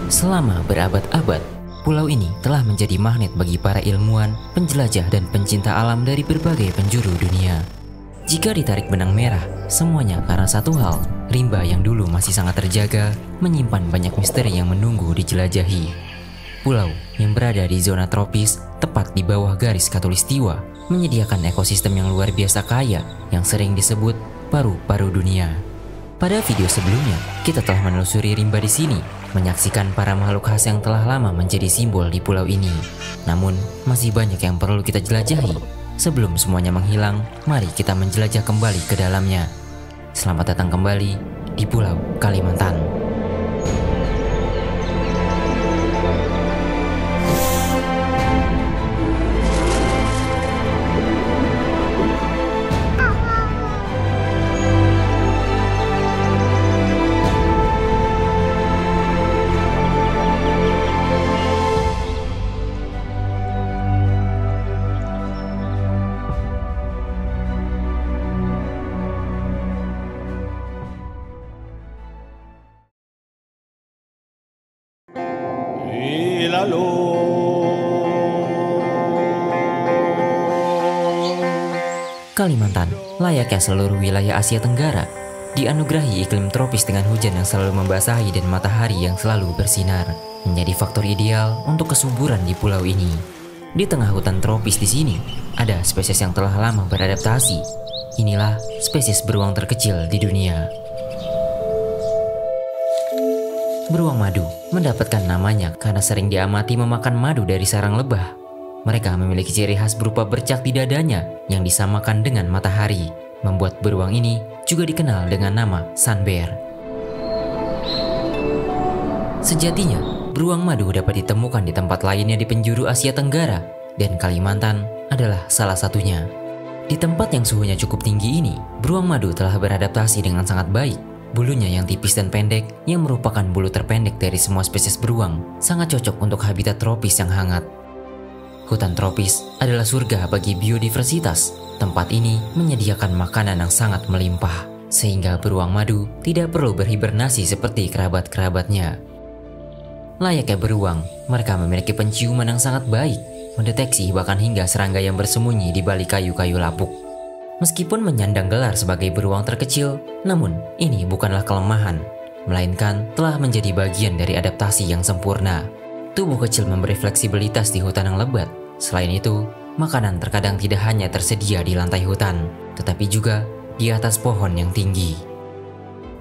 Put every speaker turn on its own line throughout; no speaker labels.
Selama berabad-abad, pulau ini telah menjadi magnet bagi para ilmuwan, penjelajah, dan pencinta alam dari berbagai penjuru dunia. Jika ditarik benang merah, semuanya karena satu hal, rimba yang dulu masih sangat terjaga, menyimpan banyak misteri yang menunggu dijelajahi. Pulau yang berada di zona tropis, tepat di bawah garis khatulistiwa, menyediakan ekosistem yang luar biasa kaya yang sering disebut paru-paru dunia. Pada video sebelumnya, kita telah menelusuri rimba di sini, menyaksikan para makhluk khas yang telah lama menjadi simbol di pulau ini. Namun, masih banyak yang perlu kita jelajahi. Sebelum semuanya menghilang, mari kita menjelajah kembali ke dalamnya. Selamat datang kembali di Pulau Kalimantan. Kalimantan, layaknya seluruh wilayah Asia Tenggara, dianugerahi iklim tropis dengan hujan yang selalu membasahi dan matahari yang selalu bersinar, menjadi faktor ideal untuk kesuburan di pulau ini. Di tengah hutan tropis di sini, ada spesies yang telah lama beradaptasi. Inilah spesies beruang terkecil di dunia. Beruang madu mendapatkan namanya karena sering diamati memakan madu dari sarang lebah. Mereka memiliki ciri khas berupa bercak di dadanya yang disamakan dengan matahari, membuat beruang ini juga dikenal dengan nama sun bear. Sejatinya, beruang madu dapat ditemukan di tempat lainnya di penjuru Asia Tenggara, dan Kalimantan adalah salah satunya. Di tempat yang suhunya cukup tinggi ini, beruang madu telah beradaptasi dengan sangat baik. Bulunya yang tipis dan pendek, yang merupakan bulu terpendek dari semua spesies beruang, sangat cocok untuk habitat tropis yang hangat. Hutan tropis adalah surga bagi biodiversitas. Tempat ini menyediakan makanan yang sangat melimpah, sehingga beruang madu tidak perlu berhibernasi seperti kerabat-kerabatnya. Layaknya beruang, mereka memiliki penciuman yang sangat baik, mendeteksi bahkan hingga serangga yang bersembunyi di balik kayu-kayu lapuk. Meskipun menyandang gelar sebagai beruang terkecil, namun ini bukanlah kelemahan, melainkan telah menjadi bagian dari adaptasi yang sempurna. Tubuh kecil memberi fleksibilitas di hutan yang lebat. Selain itu, makanan terkadang tidak hanya tersedia di lantai hutan, tetapi juga di atas pohon yang tinggi.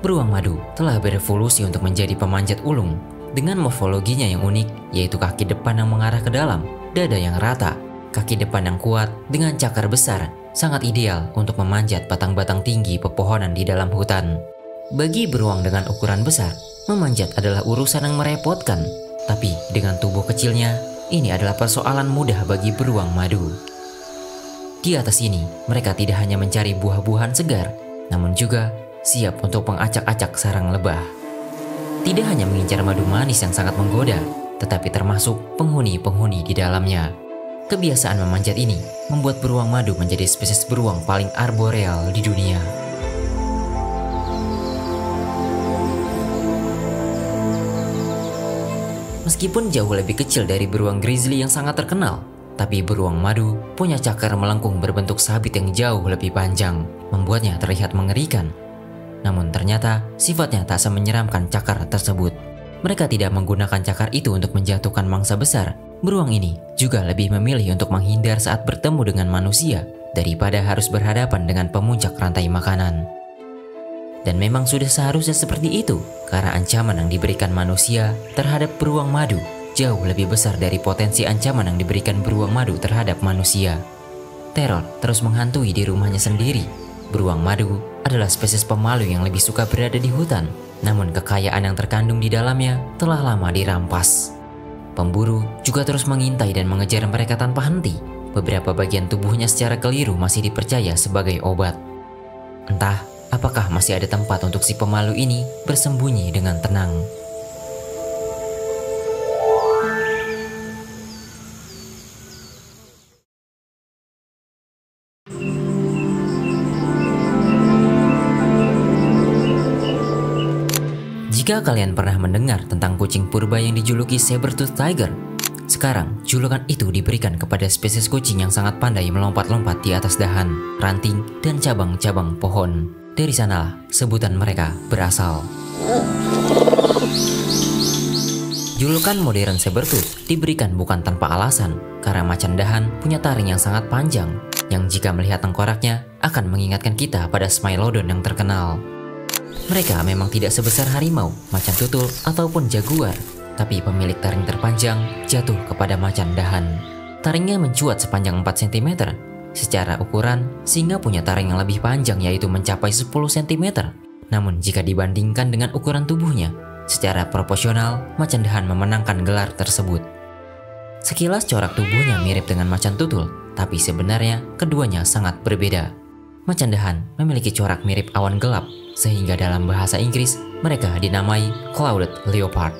Beruang madu telah berevolusi untuk menjadi pemanjat ulung, dengan morfologinya yang unik, yaitu kaki depan yang mengarah ke dalam, dada yang rata, kaki depan yang kuat dengan cakar besar, sangat ideal untuk memanjat batang-batang tinggi pepohonan di dalam hutan. Bagi beruang dengan ukuran besar, memanjat adalah urusan yang merepotkan. Tapi dengan tubuh kecilnya, ini adalah persoalan mudah bagi beruang madu. Di atas ini, mereka tidak hanya mencari buah-buahan segar, namun juga siap untuk mengacak-acak sarang lebah. Tidak hanya mengincar madu manis yang sangat menggoda, tetapi termasuk penghuni-penghuni di dalamnya. Kebiasaan memanjat ini membuat beruang madu menjadi spesies beruang paling arboreal di dunia. Meskipun jauh lebih kecil dari beruang grizzly yang sangat terkenal, tapi beruang madu punya cakar melengkung berbentuk sabit yang jauh lebih panjang, membuatnya terlihat mengerikan. Namun ternyata sifatnya tak semenyeramkan cakar tersebut. Mereka tidak menggunakan cakar itu untuk menjatuhkan mangsa besar. Beruang ini juga lebih memilih untuk menghindar saat bertemu dengan manusia daripada harus berhadapan dengan pemuncak rantai makanan. Dan memang sudah seharusnya seperti itu, karena ancaman yang diberikan manusia terhadap beruang madu jauh lebih besar dari potensi ancaman yang diberikan beruang madu terhadap manusia. Teror terus menghantui di rumahnya sendiri. Beruang madu adalah spesies pemalu yang lebih suka berada di hutan, namun kekayaan yang terkandung di dalamnya telah lama dirampas. Pemburu juga terus mengintai dan mengejar mereka tanpa henti. Beberapa bagian tubuhnya secara keliru masih dipercaya sebagai obat. Entah apakah masih ada tempat untuk si pemalu ini bersembunyi dengan tenang. Jika kalian pernah mendengar tentang kucing purba yang dijuluki Saber-tooth Tiger, sekarang julukan itu diberikan kepada spesies kucing yang sangat pandai melompat-lompat di atas dahan, ranting, dan cabang-cabang pohon. Dari sanalah sebutan mereka berasal. Julukan modern Saber-tooth diberikan bukan tanpa alasan, karena macan dahan punya taring yang sangat panjang, yang jika melihat tengkoraknya akan mengingatkan kita pada Smilodon yang terkenal. Mereka memang tidak sebesar harimau, macan tutul, ataupun jaguar, tapi pemilik taring terpanjang jatuh kepada macan dahan. Taringnya mencuat sepanjang 4 cm. Secara ukuran, singa punya taring yang lebih panjang yaitu mencapai 10 cm. Namun jika dibandingkan dengan ukuran tubuhnya, secara proporsional, macan dahan memenangkan gelar tersebut. Sekilas corak tubuhnya mirip dengan macan tutul, tapi sebenarnya keduanya sangat berbeda. Macan dahan memiliki corak mirip awan gelap, sehingga dalam bahasa Inggris mereka dinamai Clouded Leopard.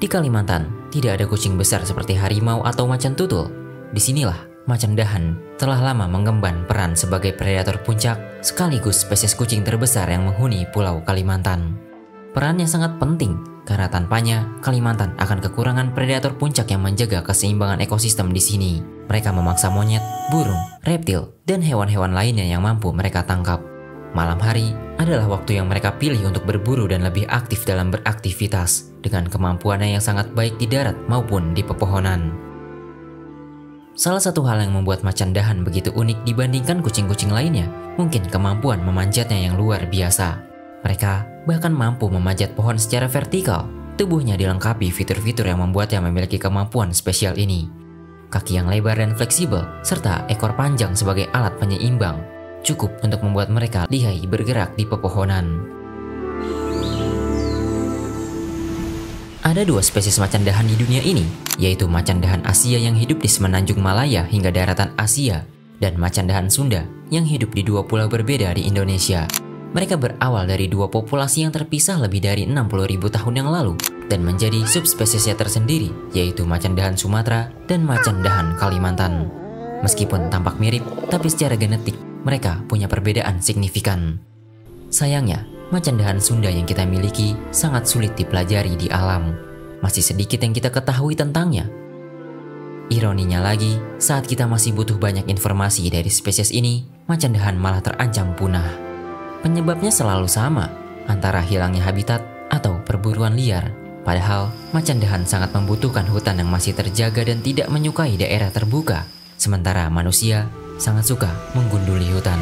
Di Kalimantan, tidak ada kucing besar seperti harimau atau macan tutul. Disinilah macan dahan telah lama mengemban peran sebagai predator puncak sekaligus spesies kucing terbesar yang menghuni Pulau Kalimantan. Perannya sangat penting karena tanpanya Kalimantan akan kekurangan predator puncak yang menjaga keseimbangan ekosistem di sini. Mereka memaksa monyet, burung, reptil, dan hewan-hewan lainnya yang mampu mereka tangkap. Malam hari adalah waktu yang mereka pilih untuk berburu dan lebih aktif dalam beraktivitas, dengan kemampuannya yang sangat baik di darat maupun di pepohonan. Salah satu hal yang membuat macan dahan begitu unik dibandingkan kucing-kucing lainnya, mungkin kemampuan memanjatnya yang luar biasa. Mereka bahkan mampu memanjat pohon secara vertikal. Tubuhnya dilengkapi fitur-fitur yang membuatnya memiliki kemampuan spesial ini. Kaki yang lebar dan fleksibel, serta ekor panjang sebagai alat penyeimbang, cukup untuk membuat mereka lihai bergerak di pepohonan. Ada 2 spesies macan dahan di dunia ini, yaitu macan dahan Asia yang hidup di semenanjung Malaya hingga daratan Asia, dan macan dahan Sunda yang hidup di 2 pulau berbeda di Indonesia. Mereka berawal dari 2 populasi yang terpisah lebih dari 60.000 tahun yang lalu dan menjadi subspesiesnya tersendiri, yaitu macan dahan Sumatera dan macan dahan Kalimantan. Meskipun tampak mirip, tapi secara genetik mereka punya perbedaan signifikan. Sayangnya, macan dahan Sunda yang kita miliki sangat sulit dipelajari di alam. Masih sedikit yang kita ketahui tentangnya. Ironinya lagi, saat kita masih butuh banyak informasi dari spesies ini, macan dahan malah terancam punah. Penyebabnya selalu sama, antara hilangnya habitat atau perburuan liar. Padahal, macan dahan sangat membutuhkan hutan yang masih terjaga dan tidak menyukai daerah terbuka. Sementara manusia sangat suka menggunduli hutan.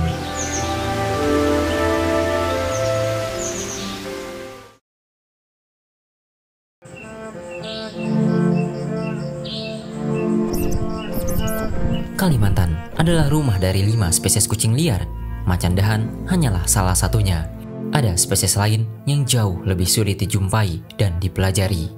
Kalimantan adalah rumah dari 5 spesies kucing liar. Macan dahan hanyalah salah satunya. Ada spesies lain yang jauh lebih sulit dijumpai dan dipelajari.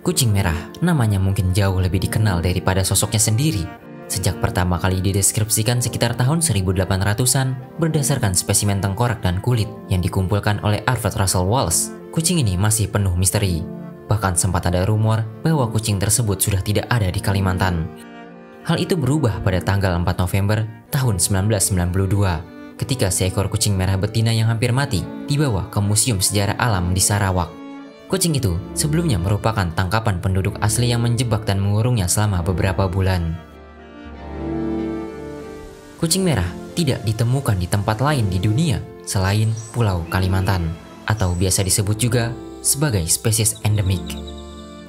Kucing merah namanya mungkin jauh lebih dikenal daripada sosoknya sendiri. Sejak pertama kali dideskripsikan sekitar tahun 1800-an berdasarkan spesimen tengkorak dan kulit yang dikumpulkan oleh Alfred Russel Wallace, kucing ini masih penuh misteri. Bahkan sempat ada rumor bahwa kucing tersebut sudah tidak ada di Kalimantan. Hal itu berubah pada tanggal 4 November tahun 1992 ketika seekor kucing merah betina yang hampir mati dibawa ke Museum Sejarah Alam di Sarawak. Kucing itu sebelumnya merupakan tangkapan penduduk asli yang menjebak dan mengurungnya selama beberapa bulan. Kucing merah tidak ditemukan di tempat lain di dunia selain Pulau Kalimantan, atau biasa disebut juga sebagai spesies endemik.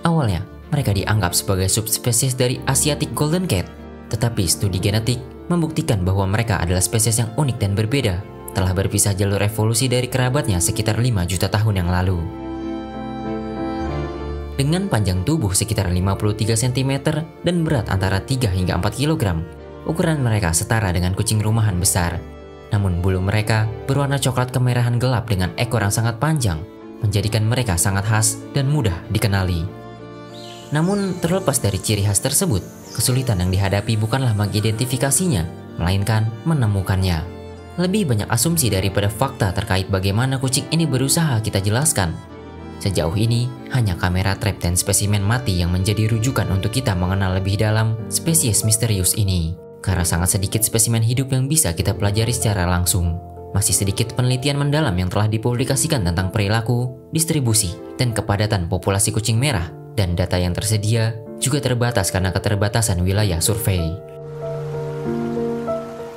Awalnya, mereka dianggap sebagai subspesies dari Asiatic Golden Cat, tetapi studi genetik membuktikan bahwa mereka adalah spesies yang unik dan berbeda, telah berpisah jalur evolusi dari kerabatnya sekitar 5 juta tahun yang lalu. Dengan panjang tubuh sekitar 53 cm dan berat antara 3 hingga 4 kg, ukuran mereka setara dengan kucing rumahan besar. Namun bulu mereka berwarna coklat kemerahan gelap dengan ekor yang sangat panjang, menjadikan mereka sangat khas dan mudah dikenali. Namun terlepas dari ciri khas tersebut, kesulitan yang dihadapi bukanlah mengidentifikasinya, melainkan menemukannya. Lebih banyak asumsi daripada fakta terkait bagaimana kucing ini berusaha kita jelaskan. Sejauh ini, hanya kamera trap dan spesimen mati yang menjadi rujukan untuk kita mengenal lebih dalam spesies misterius ini. Karena sangat sedikit spesimen hidup yang bisa kita pelajari secara langsung. masih sedikit penelitian mendalam yang telah dipublikasikan tentang perilaku, distribusi, dan kepadatan populasi kucing merah, dan data yang tersedia juga terbatas karena keterbatasan wilayah survei.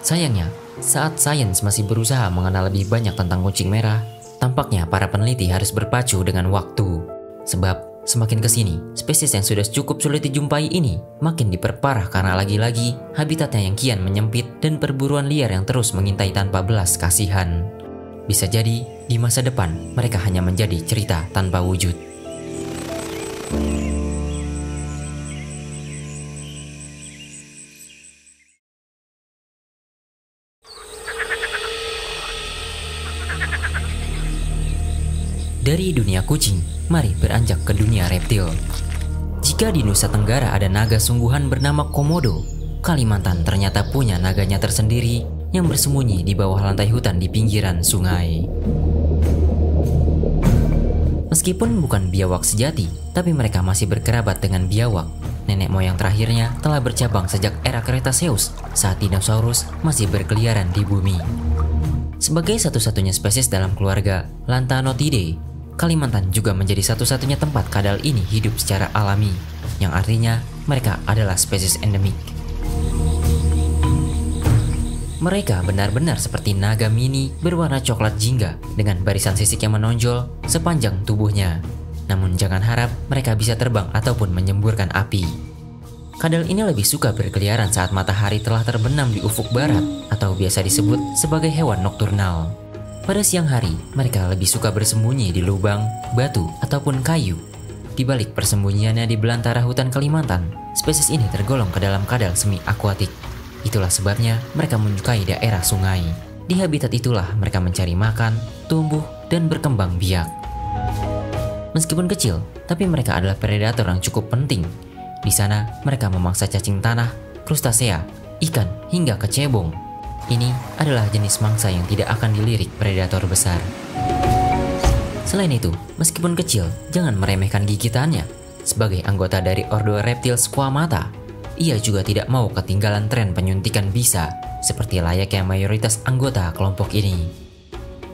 Sayangnya, saat sains masih berusaha mengenal lebih banyak tentang kucing merah, tampaknya para peneliti harus berpacu dengan waktu. Sebab semakin kesini, spesies yang sudah cukup sulit dijumpai ini makin diperparah karena lagi-lagi habitatnya yang kian menyempit dan perburuan liar yang terus mengintai tanpa belas kasihan. Bisa jadi, di masa depan mereka hanya menjadi cerita tanpa wujud. Dari dunia kucing, mari beranjak ke dunia reptil. Jika di Nusa Tenggara ada naga sungguhan bernama Komodo, Kalimantan ternyata punya naganya tersendiri yang bersembunyi di bawah lantai hutan di pinggiran sungai. Meskipun bukan biawak sejati, tapi mereka masih berkerabat dengan biawak. Nenek moyang terakhirnya telah bercabang sejak era Cretaceous saat dinosaurus masih berkeliaran di bumi. Sebagai satu-satunya spesies dalam keluarga Lantanotidae, Kalimantan juga menjadi satu-satunya tempat kadal ini hidup secara alami, yang artinya mereka adalah spesies endemik. Mereka benar-benar seperti naga mini berwarna coklat jingga dengan barisan sisik yang menonjol sepanjang tubuhnya. Namun jangan harap mereka bisa terbang ataupun menyemburkan api. Kadal ini lebih suka berkeliaran saat matahari telah terbenam di ufuk barat atau biasa disebut sebagai hewan nokturnal. Pada siang hari, mereka lebih suka bersembunyi di lubang, batu, ataupun kayu. Di balik persembunyiannya di belantara hutan Kalimantan, spesies ini tergolong ke dalam kadal semi-akuatik. Itulah sebabnya mereka menyukai daerah sungai. Di habitat itulah mereka mencari makan, tumbuh, dan berkembang biak. Meskipun kecil, tapi mereka adalah predator yang cukup penting. Di sana, mereka memangsa cacing tanah, krustasea, ikan, hingga kecebong. Ini adalah jenis mangsa yang tidak akan dilirik predator besar. Selain itu, meskipun kecil, jangan meremehkan gigitannya. Sebagai anggota dari ordo reptil Squamata, ia juga tidak mau ketinggalan tren penyuntikan bisa, seperti layaknya mayoritas anggota kelompok ini.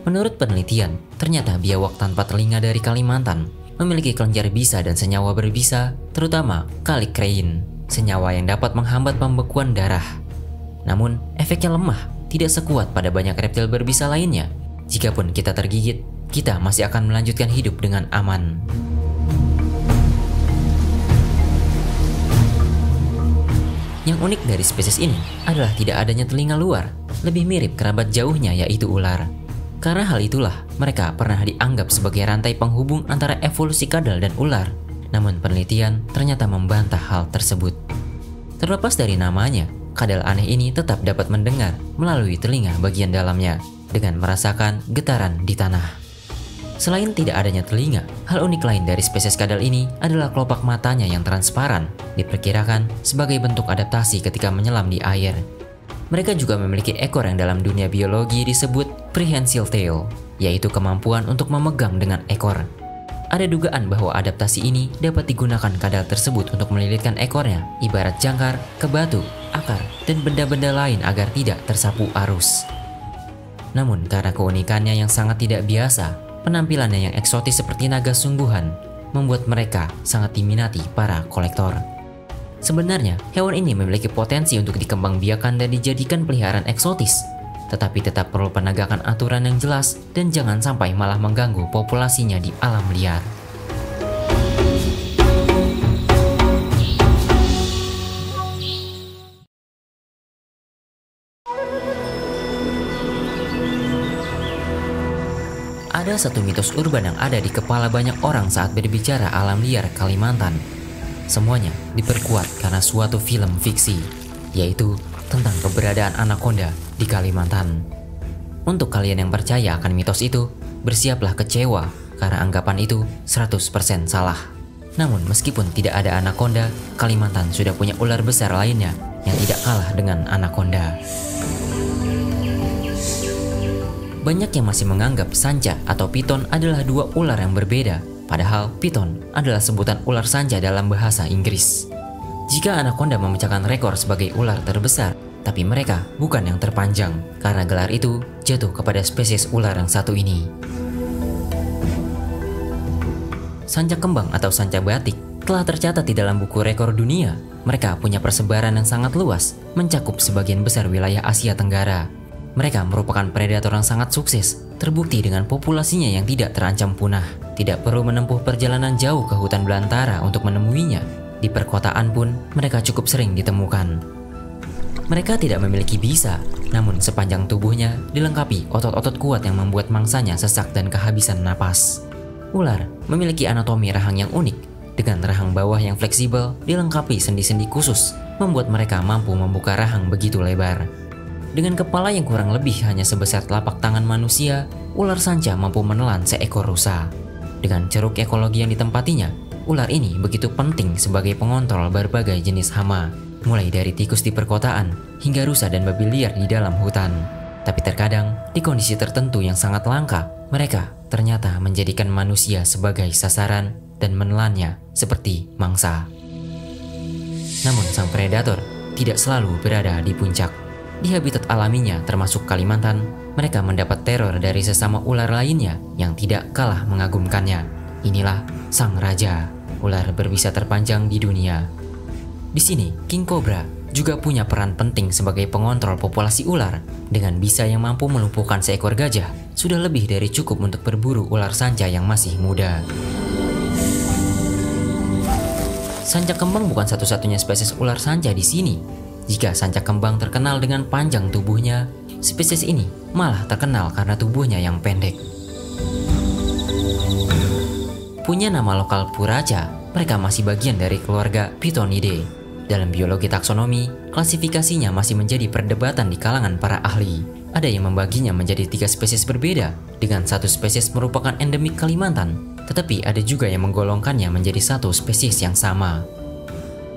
Menurut penelitian, ternyata biawak tanpa telinga dari Kalimantan memiliki kelenjar bisa dan senyawa berbisa, terutama kallikrein, senyawa yang dapat menghambat pembekuan darah. Namun, efeknya lemah, tidak sekuat pada banyak reptil berbisa lainnya. Jikapun kita tergigit, kita masih akan melanjutkan hidup dengan aman. Yang unik dari spesies ini adalah tidak adanya telinga luar, lebih mirip kerabat jauhnya yaitu ular. Karena hal itulah, mereka pernah dianggap sebagai rantai penghubung antara evolusi kadal dan ular. Namun penelitian ternyata membantah hal tersebut. Terlepas dari namanya, kadal aneh ini tetap dapat mendengar melalui telinga bagian dalamnya dengan merasakan getaran di tanah. Selain tidak adanya telinga, hal unik lain dari spesies kadal ini adalah kelopak matanya yang transparan, diperkirakan sebagai bentuk adaptasi ketika menyelam di air. Mereka juga memiliki ekor yang dalam dunia biologi disebut prehensile tail, yaitu kemampuan untuk memegang dengan ekor. Ada dugaan bahwa adaptasi ini dapat digunakan kadal tersebut untuk melilitkan ekornya, ibarat jangkar, ke batu, akar, dan benda-benda lain agar tidak tersapu arus. Namun karena keunikannya yang sangat tidak biasa, penampilannya yang eksotis seperti naga sungguhan, membuat mereka sangat diminati para kolektor. Sebenarnya, hewan ini memiliki potensi untuk dikembangbiakan dan dijadikan peliharaan eksotis, tetapi tetap perlu penegakan aturan yang jelas dan jangan sampai malah mengganggu populasinya di alam liar. Ada satu mitos urban yang ada di kepala banyak orang saat berbicara alam liar Kalimantan. Semuanya diperkuat karena suatu film fiksi, yaitu tentang keberadaan anaconda di Kalimantan. Untuk kalian yang percaya akan mitos itu, bersiaplah kecewa karena anggapan itu 100% salah. Namun meskipun tidak ada anaconda, Kalimantan sudah punya ular besar lainnya yang tidak kalah dengan anaconda. Banyak yang masih menganggap sanca atau piton adalah dua ular yang berbeda, padahal piton adalah sebutan ular sanca dalam bahasa Inggris. Jika anaconda memecahkan rekor sebagai ular terbesar, Tapi mereka bukan yang terpanjang, karena gelar itu jatuh kepada spesies ular yang satu ini. Sancak kembang atau sancak batik telah tercatat di dalam buku rekor dunia. Mereka punya persebaran yang sangat luas, mencakup sebagian besar wilayah Asia Tenggara. Mereka merupakan predator yang sangat sukses, terbukti dengan populasinya yang tidak terancam punah. Tidak perlu menempuh perjalanan jauh ke hutan belantara untuk menemuinya. Di perkotaan pun mereka cukup sering ditemukan. Mereka tidak memiliki bisa, namun sepanjang tubuhnya dilengkapi otot-otot kuat yang membuat mangsanya sesak dan kehabisan napas. Ular memiliki anatomi rahang yang unik. Dengan rahang bawah yang fleksibel dilengkapi sendi-sendi khusus, membuat mereka mampu membuka rahang begitu lebar. Dengan kepala yang kurang lebih hanya sebesar telapak tangan manusia, ular sanca mampu menelan seekor rusa. Dengan ceruk ekologi yang ditempatinya, ular ini begitu penting sebagai pengontrol berbagai jenis hama, mulai dari tikus di perkotaan hingga rusa dan babi liar di dalam hutan. Tapi terkadang, di kondisi tertentu yang sangat langka, mereka ternyata menjadikan manusia sebagai sasaran dan menelannya seperti mangsa. Namun sang predator tidak selalu berada di puncak. Di habitat alaminya termasuk Kalimantan, mereka mendapat teror dari sesama ular lainnya yang tidak kalah mengagumkannya. Inilah sang raja, ular berbisa terpanjang di dunia. Di sini, King Cobra juga punya peran penting sebagai pengontrol populasi ular. Dengan bisa yang mampu melumpuhkan seekor gajah, sudah lebih dari cukup untuk berburu ular sanca yang masih muda. Sancak kembang bukan satu-satunya spesies ular sanca di sini. Jika sancak kembang terkenal dengan panjang tubuhnya, spesies ini malah terkenal karena tubuhnya yang pendek. Punya nama lokal Puraca, mereka masih bagian dari keluarga Pythonidae. Dalam biologi taksonomi, klasifikasinya masih menjadi perdebatan di kalangan para ahli. Ada yang membaginya menjadi 3 spesies berbeda, dengan satu spesies merupakan endemik Kalimantan. Tetapi ada juga yang menggolongkannya menjadi satu spesies yang sama.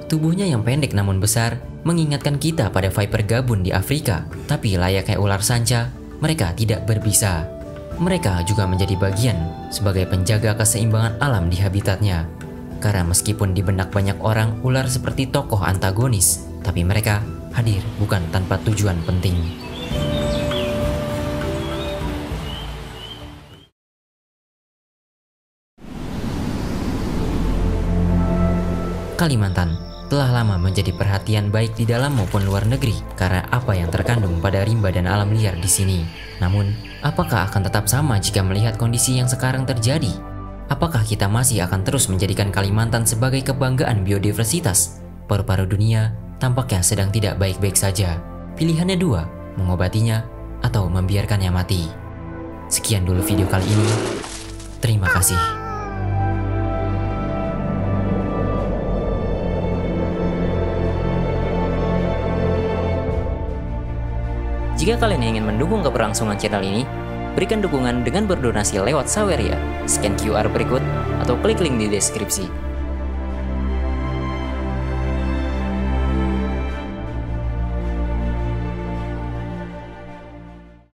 Tubuhnya yang pendek namun besar mengingatkan kita pada viper gabun di Afrika. Tapi layaknya ular sanca, mereka tidak berbisa. Mereka juga menjadi bagian sebagai penjaga keseimbangan alam di habitatnya. Karena meskipun di benak banyak orang ular seperti tokoh antagonis, tapi mereka hadir bukan tanpa tujuan penting. Kalimantan telah lama menjadi perhatian baik di dalam maupun luar negeri karena apa yang terkandung pada rimba dan alam liar di sini. Namun, apakah akan tetap sama jika melihat kondisi yang sekarang terjadi? Apakah kita masih akan terus menjadikan Kalimantan sebagai kebanggaan biodiversitas? Paru-paru dunia tampaknya sedang tidak baik-baik saja. Pilihannya dua, mengobatinya atau membiarkannya mati. Sekian dulu video kali ini. Terima kasih. Jika kalian ingin mendukung keberlangsungan channel ini, berikan dukungan dengan berdonasi lewat Saweria, scan QR berikut, atau klik link di deskripsi.